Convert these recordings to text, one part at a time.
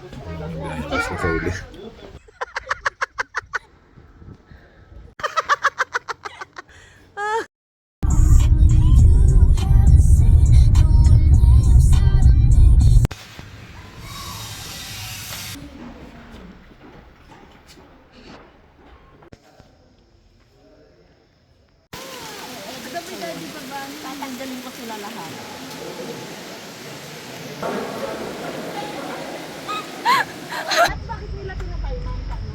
Tapos na sa uli. Tatanggalin ko sila lahat. At bakit nila pinapaiman ka, no?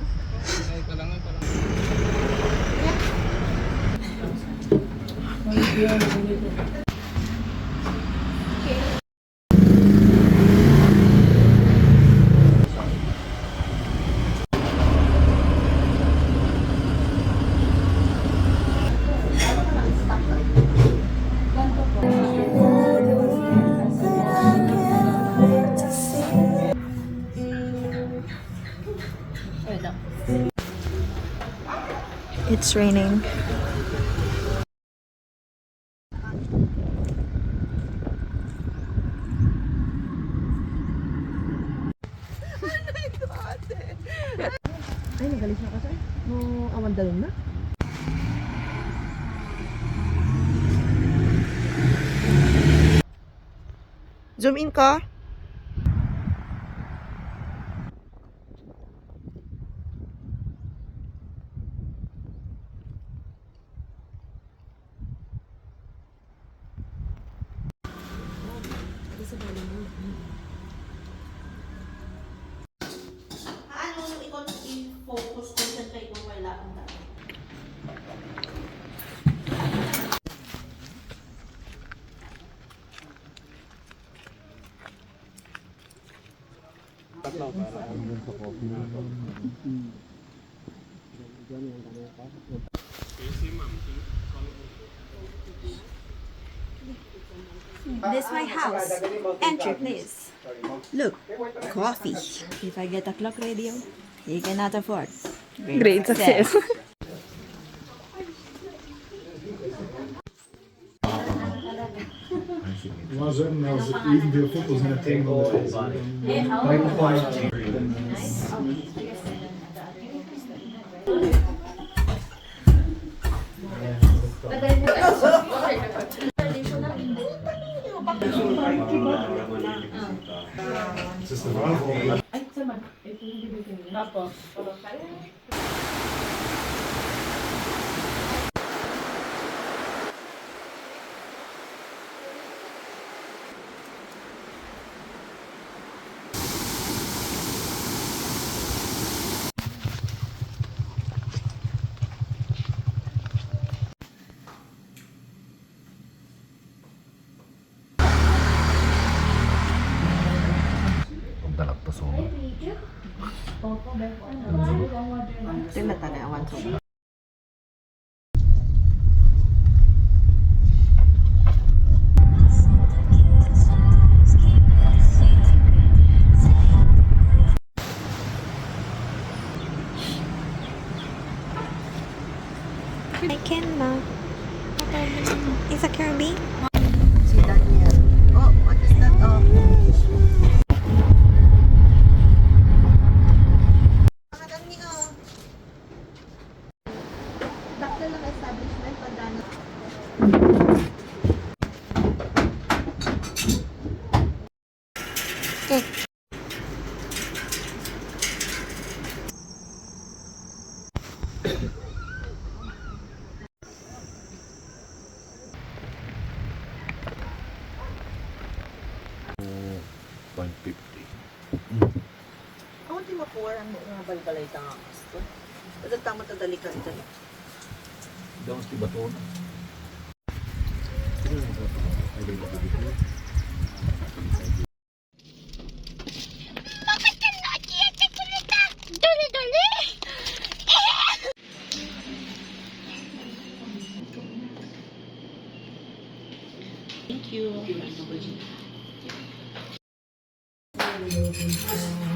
Ito lang. It's raining. Ay, magaling siya kasi. No, awan dalon na. Zoom in ka. I-focus, concentrate mo wala ang dami. This is my house. Entry, please. Look, coffee. If I get a clock radio, you cannot afford. Great success. Uważam, miał evenveel foto's in het tegel. Tinatanawan ko. I can now. It's a Kirby. Si Daniel. Oh, what is that? Oh. Dakto lang establishment pag gano'n. Okay. Ako di makuha ang mga balbalay tanga kasto. Kasi tama tadali ka ito. Dapat si Baton. Thank you.